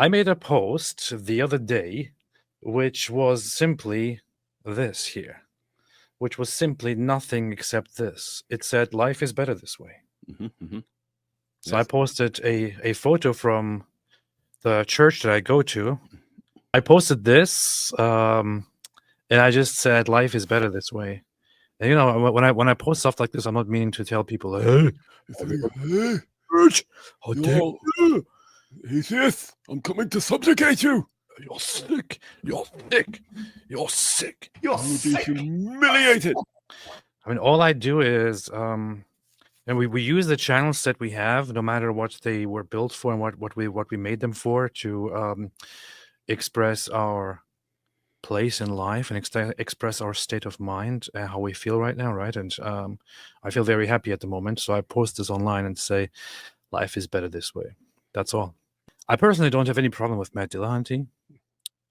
I made a post the other day, which was simply this here, which was simply nothing except this. It said, "Life is better this way." So I posted a photo from the church that I go to. I posted this, and I just said, "Life is better this way." And, when I post stuff like this, I'm not meaning to tell people, "Hey, church, how dare you? Atheist, I'm coming to subjugate you. You're sick. You're sick. You're sick. You'll be humiliated." I mean, all I do is, and we use the channels that we have, no matter what they were built for and what we made them for, to express our place in life and express our state of mind and how we feel right now, right? And I feel very happy at the moment, so I post this online and say, life is better this way. That's all. I personally don't have any problem with Matt Dillahunty.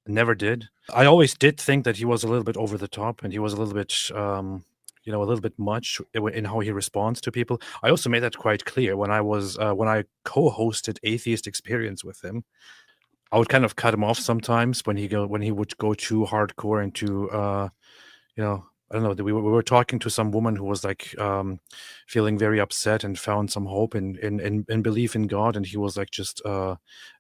Never did. I always did think that he was a little bit over the top, and he was a little bit, a little bit much in how he responds to people. I also made that quite clear when I co-hosted Atheist Experience with him. I would kind of cut him off sometimes when he would go too hardcore into, I don't know. We were talking to some woman who was like feeling very upset and found some hope in belief in God, and he was like just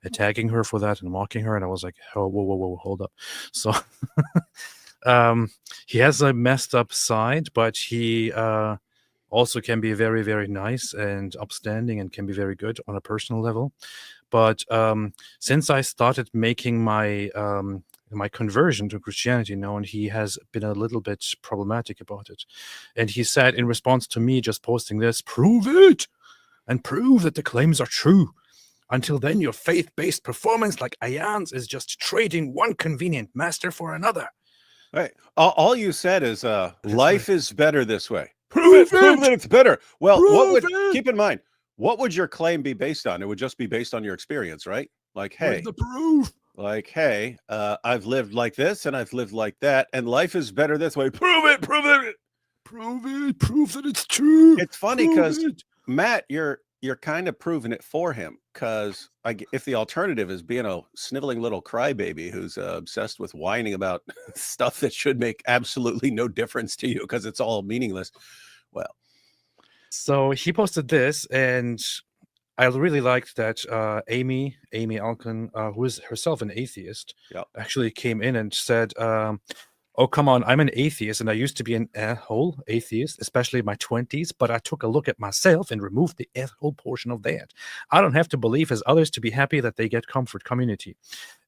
attacking her for that and mocking her, and I was like, oh, whoa, hold up. So he has a messed up side, but he also can be very, very nice and upstanding and can be very good on a personal level. But since I started making my conversion to Christianity now, and he has been a little bit problematic about it. And he said, in response to me just posting this, "Prove it, and prove that the claims are true. Until then, your faith-based performance like Ayan's is just trading one convenient master for another." Right. All you said is, life is better this way. Prove that it's better. Well, keep in mind, what would your claim be based on? It would just be based on your experience, right? Like, hey, where's the proof? Like, hey, I've lived like this and I've lived like that, and life is better this way. Prove it, prove it, prove it, prove that it's true. It's funny because Matt, you're kind of proving it for him, because if the alternative is being a sniveling little crybaby who's obsessed with whining about stuff that should make absolutely no difference to you because it's all meaningless, well. So he posted this, and I really liked that Amy Alkin, who is herself an atheist, actually came in and said, "Oh, come on, I'm an atheist, and I used to be an a-hole atheist, especially in my 20s, but I took a look at myself and removed the a-hole portion of that. I don't have to believe as others to be happy that they get comfort, community,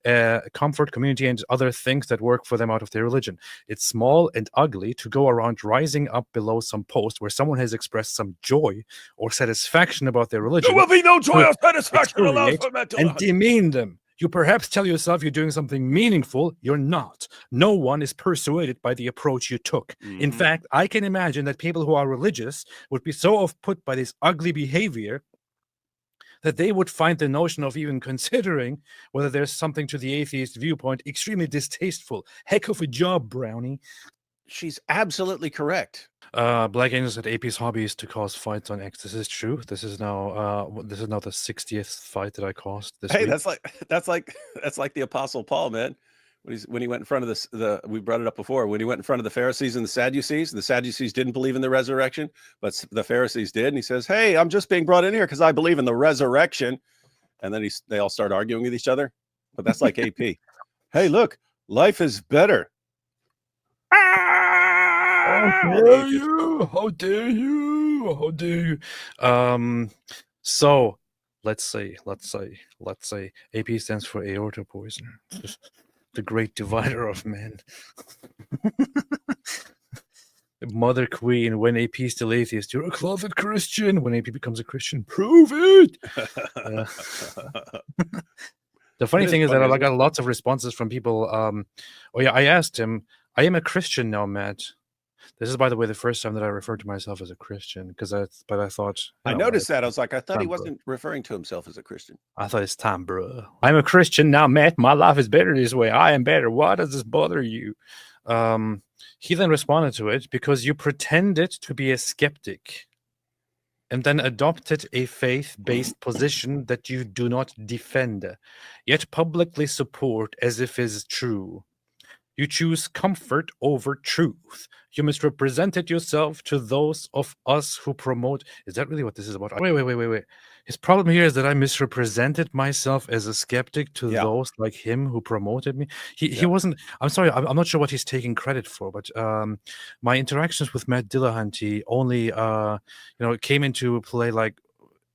and other things that work for them out of their religion. It's small and ugly to go around rising up below some post where someone has expressed some joy or satisfaction about their religion. There will be no joy or satisfaction allowed for Matt and demean them. You perhaps tell yourself you're doing something meaningful. You're not. No one is persuaded by the approach you took. Mm-hmm. In fact, I can imagine that people who are religious would be so off-put by this ugly behavior that they would find the notion of even considering whether there's something to the atheist viewpoint extremely distasteful. Heck of a job, Brownie." She's absolutely correct. Black Angel said AP's hobby is to cause fights on X. This is true. This is now the 60th fight that I caused this week. That's like the Apostle Paul, man. When he went in front of we brought it up before, when he went in front of the Pharisees and the Sadducees didn't believe in the resurrection, but the Pharisees did. And he says, "Hey, I'm just being brought in here because I believe in the resurrection." And then they all start arguing with each other. But that's like AP. Hey, look, life is better. How dare you? How dare you? How dare you? So let's say AP stands for aorta poisoner, the great divider of men. Mother Queen, when AP is still atheist, you're a closet Christian. When AP becomes a Christian, prove it. The funny thing is that I got lots of responses from people. I asked him, I am a Christian now, Matt. This is, by the way, the first time that I referred to myself as a Christian, but I thought... I noticed that. I was like, I thought he wasn't referring to himself as a Christian. I thought it's time, bro. I'm a Christian now, Matt. My life is better this way. I am better. Why does this bother you? He then responded to it, because you pretended to be a skeptic. and then adopted a faith-based position that you do not defend, yet publicly support as if is true. You choose comfort over truth. You misrepresented yourself to those of us who promote. Is that really what this is about? Wait. His problem here is that I misrepresented myself as a skeptic to Yeah. those like him who promoted me. He Yeah. wasn't. I'm sorry. I'm not sure what he's taking credit for, but my interactions with Matt Dillahunty only, came into play like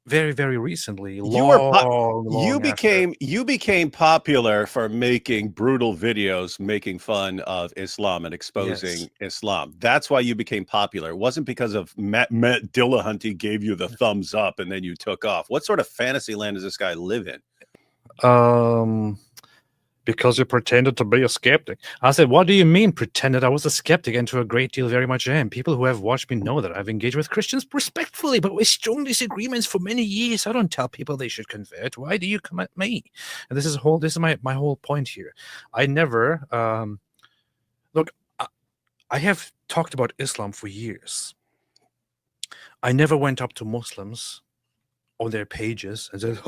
very, very recently. You became popular for making brutal videos making fun of Islam and exposing Islam. That's why you became popular. It wasn't because of Matt Dillahunty gave you the thumbs up and then you took off. What sort of fantasy land does this guy live in? Because you pretended to be a skeptic. I said, what do you mean pretended I was a skeptic? And to a great deal, very much am. People who have watched me know that I've engaged with Christians respectfully, but with strong disagreements for many years. I don't tell people they should convert. Why do you come at me? And this is my whole point here. I never, look, I have talked about Islam for years. I never went up to Muslims on their pages and said,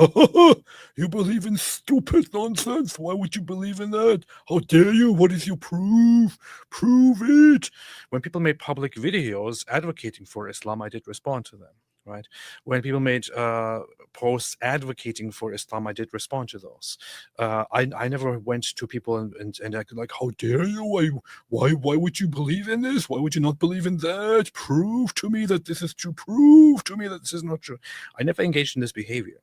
You believe in stupid nonsense. Why would you believe in that? How dare you? What is your proof? Prove it. when people made public videos advocating for Islam, I did respond to them, right? When people made posts advocating for Islam, I did respond to those. I never went to people and acted like, how dare you? Why would you believe in this? Why would you not believe in that? Prove to me that this is true. Prove to me that this is not true. I never engaged in this behavior.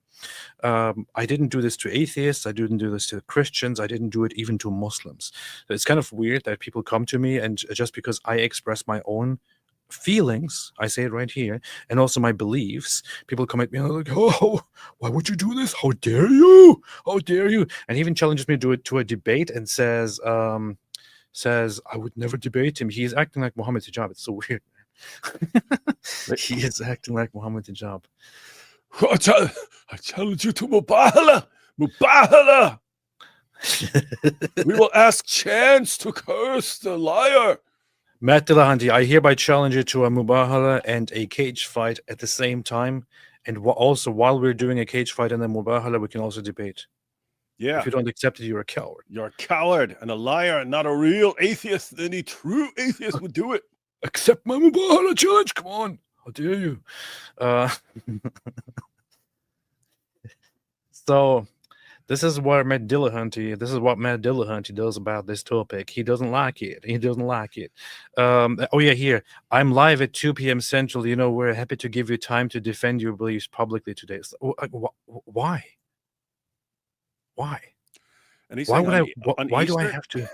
I didn't do this to atheists. I didn't do this to Christians. I didn't do it even to Muslims. It's kind of weird that people come to me and just because I express my own feelings, I say it right here, and also my beliefs, people come at me and they're like, oh, why would you do this? How dare you? How dare you? And he even challenges me to do it to a debate and says, I would never debate him. He's acting like Muhammad Hijab. It's so weird. He is acting like Muhammad Hijab. I challenge you to Mubahala. Mubahala. We will ask Chance to curse the liar. Matt Dillahunty, I hereby challenge you to a mubahala and a cage fight at the same time. And also, while we're doing a cage fight and a mubahala, we can also debate. Yeah. If you don't accept it, you're a coward. You're a coward and a liar and not a real atheist. Any true atheist would do it. Accept my Mubahala challenge. Come on. How dare you? So this is what Matt Dillahunty does about this topic. He doesn't like it. Here. I'm live at 2 p.m. Central. We're happy to give you time to defend your beliefs publicly today. So, why? And he's Why saying would why do I have to?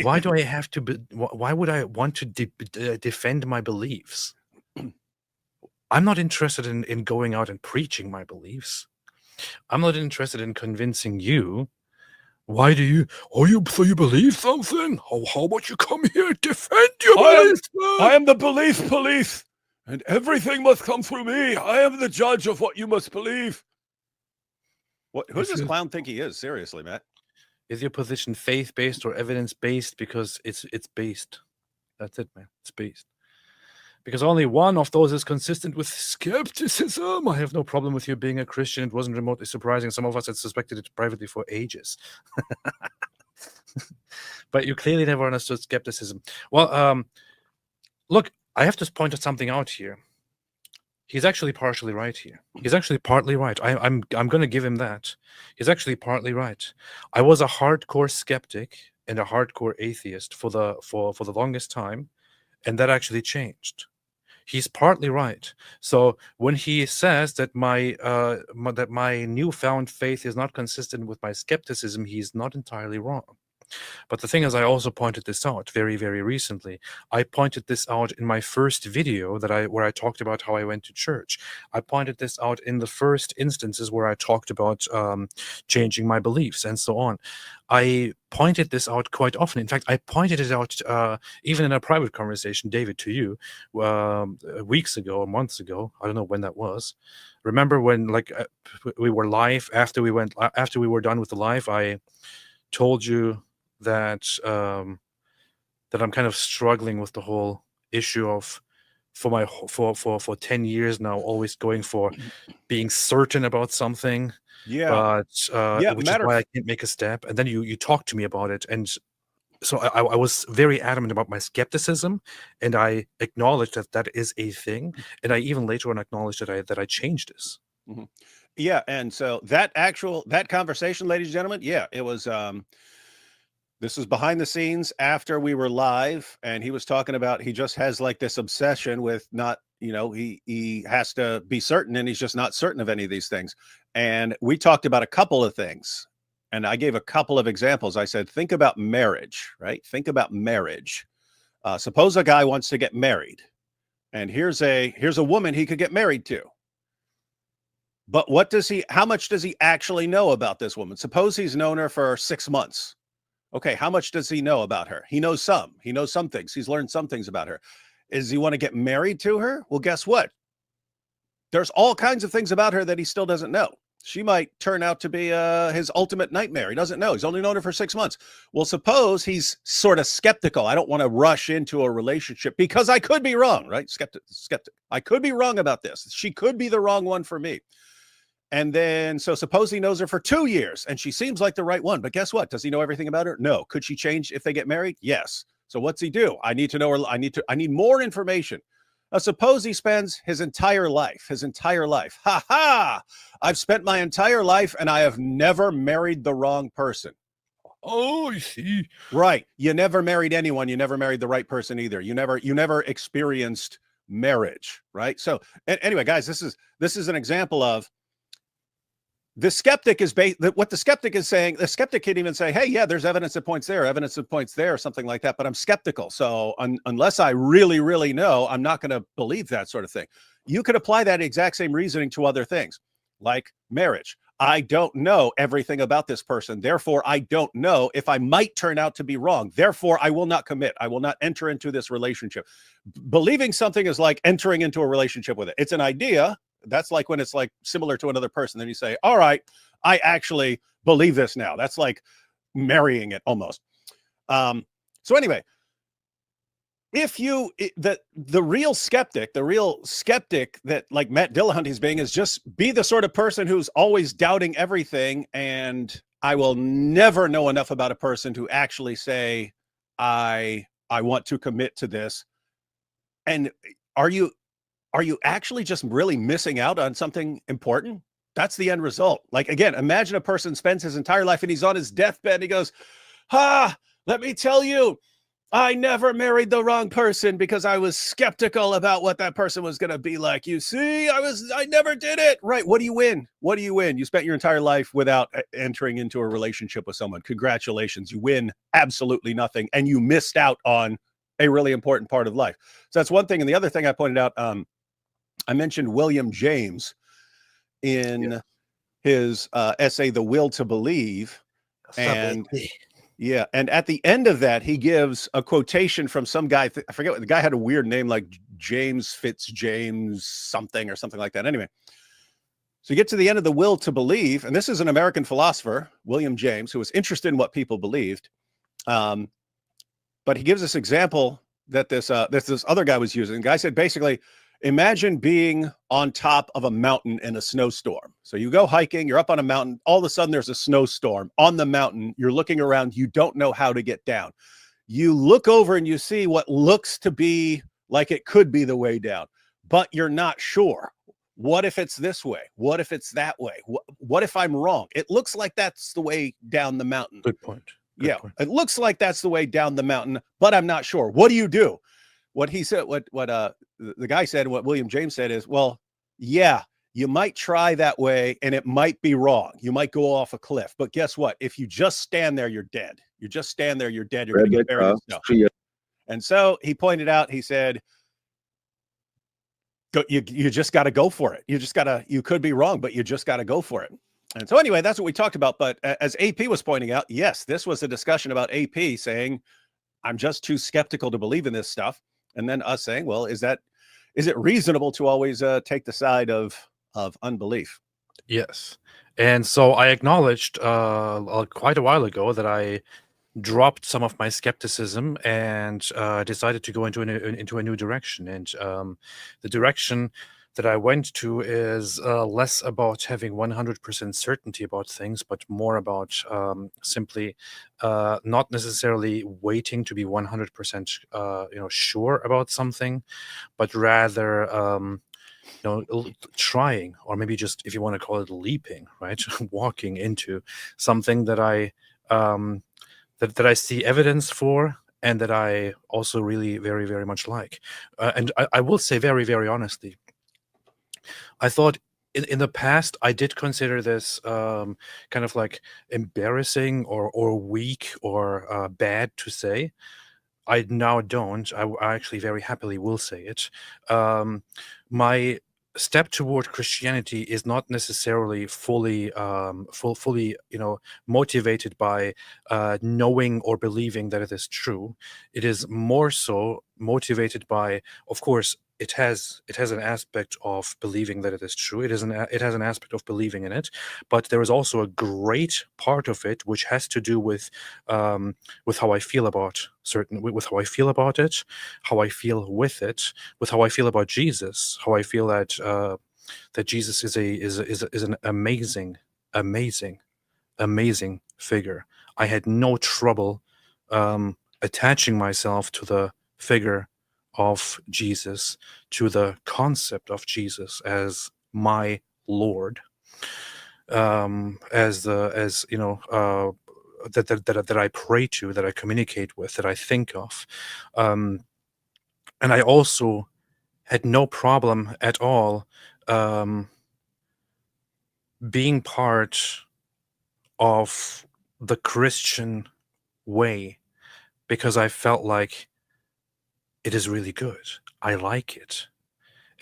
Why do I have to? Why would I want to defend my beliefs? I'm not interested in going out and preaching my beliefs. I'm not interested in convincing you. Why do you? So you believe something? How about you come here and defend your beliefs? I am the belief police, and everything must come through me. I am the judge of what you must believe. Who does this clown think he is? Seriously, Matt. Is your position faith-based or evidence-based? Because it's based. That's it, man. It's based. Because only one of those is consistent with skepticism. I have no problem with you being a Christian. It wasn't remotely surprising. Some of us had suspected it privately for ages. But you clearly never understood skepticism. Well, look, I have to point something out here. He's actually partially right here. He's actually partly right. I'm going to give him that. He's actually partly right. I was a hardcore skeptic and a hardcore atheist for the longest time, and that actually changed. He's partly right. So when he says that my newfound faith is not consistent with my skepticism, he's not entirely wrong. But the thing is, I also pointed this out very, very recently. I pointed this out in my first video where I talked about how I went to church. I pointed this out in the first instances where I talked about changing my beliefs and so on. I pointed this out quite often. In fact, I pointed it out even in a private conversation, David, to you weeks ago or months ago. I don't know when that was. Remember when we were live after we were done with the live? I told you that I'm kind of struggling with the whole issue of for my for 10 years now, always going for being certain about something. Yeah. But which is why I can't make a step. And then you talk to me about it, and so I was very adamant about my skepticism, and I acknowledged that is a thing, and I even later on acknowledged that I changed this. Mhm. Yeah, and so that conversation, ladies and gentlemen, yeah, it was this was behind the scenes after we were live, and he was talking about he just has like this obsession with not, he has to be certain, and he's just not certain of any of these things. And we talked about a couple of things, and I gave a couple of examples. I said, think about marriage, right? Think about marriage. Suppose a guy wants to get married, and here's a woman he could get married to. But how much does he actually know about this woman? Suppose he's known her for 6 months. Okay, how much does he know about her? He knows some. He knows some things. He's learned some things about her. Does he want to get married to her? Well, guess what? There's all kinds of things about her that he still doesn't know. She might turn out to be his ultimate nightmare. He doesn't know. He's only known her for 6 months. Well, suppose he's sort of skeptical. I don't want to rush into a relationship because I could be wrong, right? Skeptic. I could be wrong about this. She could be the wrong one for me. And then, so suppose he knows her for 2 years and she seems like the right one, but guess what? Does he know everything about her? No. Could she change if they get married? Yes. So what's he do? I need to know her. I need more information. Now, suppose he spends his entire life. Ha ha! I've spent my entire life and I have never married the wrong person. Oh, I see. Right. You never married anyone. You never married the right person either. You never experienced marriage. Right. So anyway, guys, this is an example of the skeptic is what the skeptic is saying. The skeptic can even say, hey, yeah, there's evidence that points there, or something like that. But I'm skeptical. So unless I really, really know, I'm not going to believe that sort of thing. You could apply that exact same reasoning to other things like marriage. I don't know everything about this person. Therefore, I don't know if I might turn out to be wrong. Therefore, I will not commit. I will not enter into this relationship. Believing something is like entering into a relationship with it. It's an idea. That's like when it's like similar to another person. Then you say, all right, I actually believe this now. That's like marrying it almost. So anyway, if the real skeptic that like Matt Dillahunty's being is just be the sort of person who's always doubting everything. And I will never know enough about a person to actually say, I want to commit to this. And are you actually just really missing out on something important? That's the end result. Like, again, imagine a person spends his entire life and he's on his deathbed and he goes, let me tell you, I never married the wrong person because I was skeptical about what that person was going to be like. You see, I never did it. Right. What do you win? You spent your entire life without entering into a relationship with someone. Congratulations. You win absolutely nothing. And you missed out on a really important part of life. So that's one thing. And the other thing I pointed out, I mentioned William James in his essay, The Will to Believe. And at the end of that, he gives a quotation from some guy. I forget what the guy had, a weird name like James James something or something like that. Anyway, so you get to the end of The Will to Believe. And this is an American philosopher, William James, who was interested in what people believed. But he gives this example that this other guy was using. The guy said, basically, imagine being on top of a mountain in a snowstorm. So you go hiking, you're up on a mountain, all of a sudden there's a snowstorm on the mountain. You're looking around, you don't know how to get down. You look over and you see what looks to be like it could be the way down, but you're not sure. What if it's this way? What if it's that way? What if I'm wrong? It looks like that's the way down the mountain. Good point. It looks like that's the way down the mountain, but I'm not sure. What do you do? What he said, what the guy said, what William James said is, well, yeah, you might try that way and it might be wrong. You might go off a cliff, but guess what? If you just stand there, you're dead. You just stand there, you're dead. You're going to get buried in snow. And so he pointed out, he said, you just got to go for it. You could be wrong, but you just got to go for it. And so anyway, that's what we talked about. But as AP was pointing out, yes, this was a discussion about AP saying, I'm just too skeptical to believe in this stuff. And then us saying, well, is it reasonable to always take the side of unbelief? Yes. And so I acknowledged quite a while ago that I dropped some of my skepticism and decided to go into a new direction. And the direction that I went to is less about having 100% certainty about things, but more about simply not necessarily waiting to be 100% sure about something, but rather trying, or maybe just, if you want to call it, leaping, right? Walking into something that I that I see evidence for, and that I also really very, very much like. And I will say very, very honestly, I thought in the past I did consider this kind of like embarrassing or weak or bad to say. I now don't. I actually very happily will say it. My step toward Christianity is not necessarily fully, motivated by knowing or believing that it is true. It is more so motivated by, of course, it has an aspect of believing that it is true. It has an aspect of believing in it, but there is also a great part of it which has to do with how I feel about with how I feel about it, how I feel with it, with how I feel about Jesus, how I feel that that Jesus is an amazing, amazing, amazing figure. I had no trouble attaching myself to the figure of Jesus, to the concept of Jesus as my Lord, as that I pray to, that I communicate with, that I think of. And I also had no problem at all being part of the Christian way, because I felt like it is really good. I like it.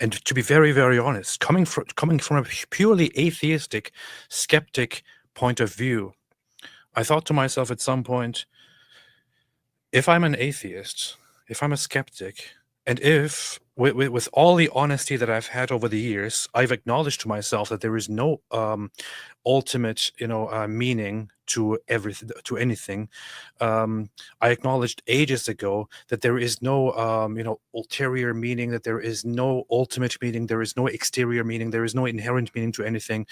And to be very, very honest, coming from a purely atheistic, skeptic point of view, I thought to myself at some point, if I'm an atheist, if I'm a skeptic, and if, with all the honesty that I've had over the years, I've acknowledged to myself that there is no ultimate, meaning to everything, to anything. I acknowledged ages ago that there is no, ulterior meaning, that there is no ultimate meaning, there is no exterior meaning, there is no inherent meaning to anything.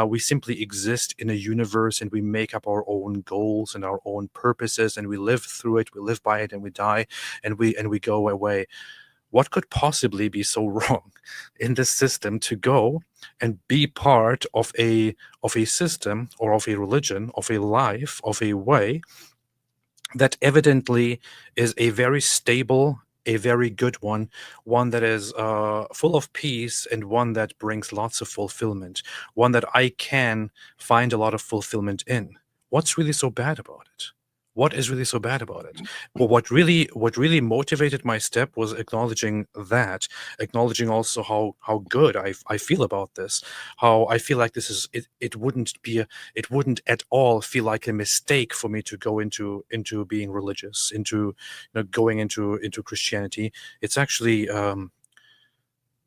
We simply exist in a universe, and we make up our own goals and our own purposes, and we live through it, we live by it, and we die, and we go away. What could possibly be so wrong in this system to go and be part of a system, or of a religion, of a life, of a way that evidently is a very stable, a very good one that is full of peace, and one that brings lots of fulfillment, one that I can find a lot of fulfillment in? What's really so bad about it? What is really so bad about it? Well, what really motivated my step was acknowledging that, acknowledging also how good I feel about this, how I feel like this is it. It wouldn't at all feel like a mistake for me to go into being religious, into going into Christianity. It's actually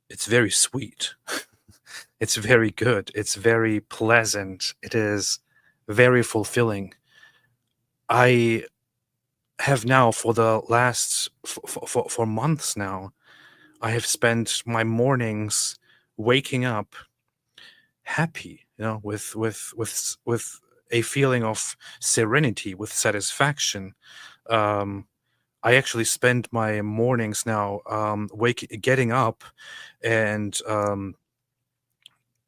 it's very sweet. It's very good. It's very pleasant. It is very fulfilling. I have now, for the last for months now, I have spent my mornings waking up happy, with a feeling of serenity, with satisfaction. I actually spend my mornings now getting up and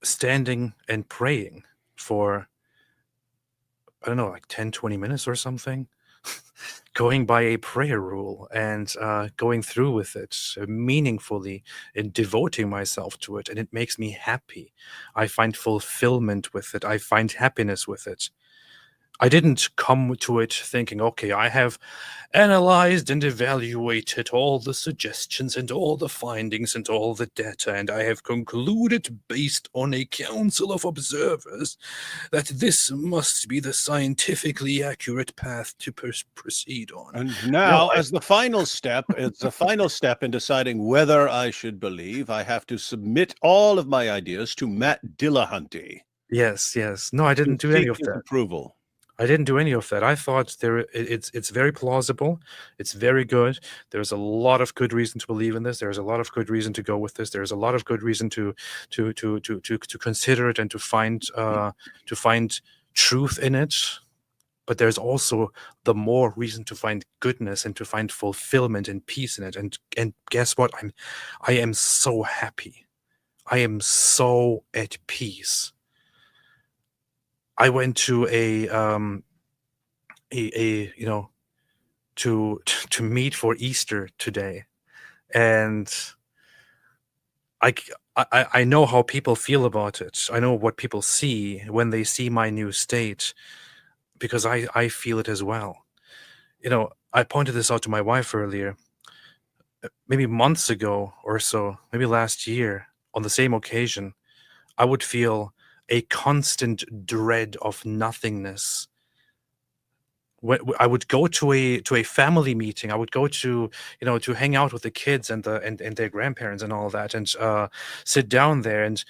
standing and praying for, I don't know, like 10-20 minutes or something, going by a prayer rule and going through with it meaningfully and devoting myself to it. And it makes me happy. I find fulfillment with it. I find happiness with it. I didn't come to it thinking, okay, I have analyzed and evaluated all the suggestions and all the findings and all the data, and I have concluded, based on a council of observers, that this must be the scientifically accurate path to proceed on. And now, as the final step, it's the final step in deciding whether I should believe, I have to submit all of my ideas to Matt Dillahunty. Yes. No, I didn't do any of that. Approval. I didn't do any of that. I thought it's very plausible. It's very good. There's a lot of good reason to believe in this. There's a lot of good reason to go with this. There's a lot of good reason to consider it and to find truth in it. But there's also the more reason to find goodness and to find fulfillment and peace in it. And guess what? I am so happy. I am so at peace. I went to to meet for Easter today, and I know how people feel about it. I know what people see when they see my new state, because I feel it as well. I pointed this out to my wife earlier, maybe months ago or so, maybe last year, on the same occasion, I would feel a constant dread of nothingness. I would go to a family meeting. I would go to hang out with the kids and their grandparents and all that, and sit down there. And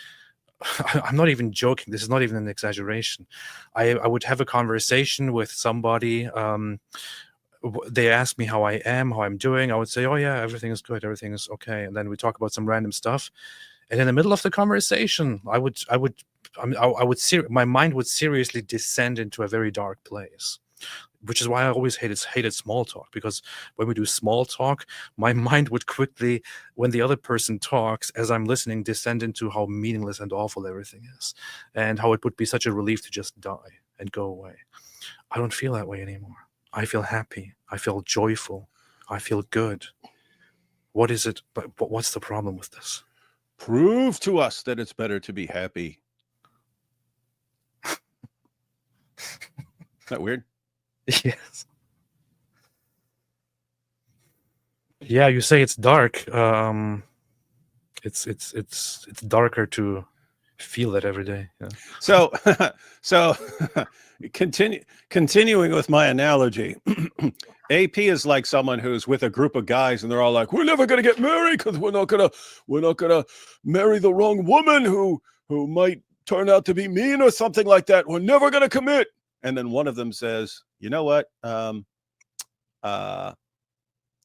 I'm not even joking. This is not even an exaggeration. I would have a conversation with somebody. They ask me how I am, how I'm doing. I would say, "Oh yeah, everything is good, everything is okay." And then we talk about some random stuff. And in the middle of the conversation, my mind would seriously descend into a very dark place, which is why I always hated small talk, because when we do small talk, my mind would quickly, when the other person talks, as I'm listening, descend into how meaningless and awful everything is, and how it would be such a relief to just die and go away. I don't feel that way anymore. I feel happy. I feel joyful. I feel good. What is it? But what's the problem with this? Prove to us that it's better to be happy. Is that weird? Yes. Yeah, you say it's dark. It's darker to feel that every day. Yeah. So continuing with my analogy, AP is like someone who's with a group of guys and they're all like, "We're never gonna get married because we're not gonna marry the wrong woman who might turn out to be mean or something like that. We're never gonna commit." And then one of them says, "You know what?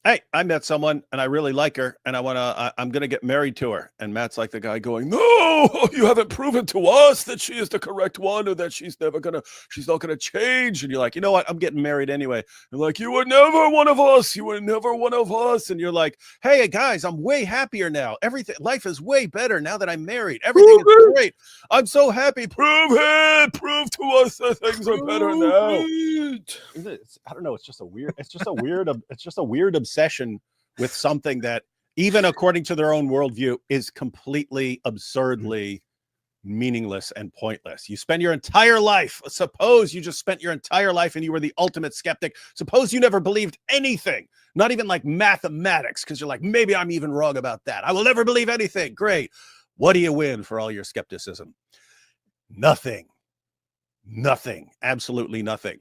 Hey, I met someone and I really like her and I'm going to get married to her." And Matt's like the guy going, "No, you haven't proven to us that she is the correct one or that she's not going to change." And you're like, "You know what? I'm getting married anyway." And like, "You were never one of us. You were never one of us." And you're like, "Hey guys, I'm way happier now. Life is way better now that I'm married. Everything is great. I'm so happy." Prove it. Prove to us that things are better now. I don't know. It's just a weird obsession with something that, even according to their own worldview, is completely absurdly meaningless and pointless. You spend your entire life, suppose you just spent your entire life and you were the ultimate skeptic. Suppose you never believed anything, not even like mathematics, because you're like, maybe I'm even wrong about that. I will never believe anything. Great. What do you win for all your skepticism? Nothing. Nothing. Absolutely nothing.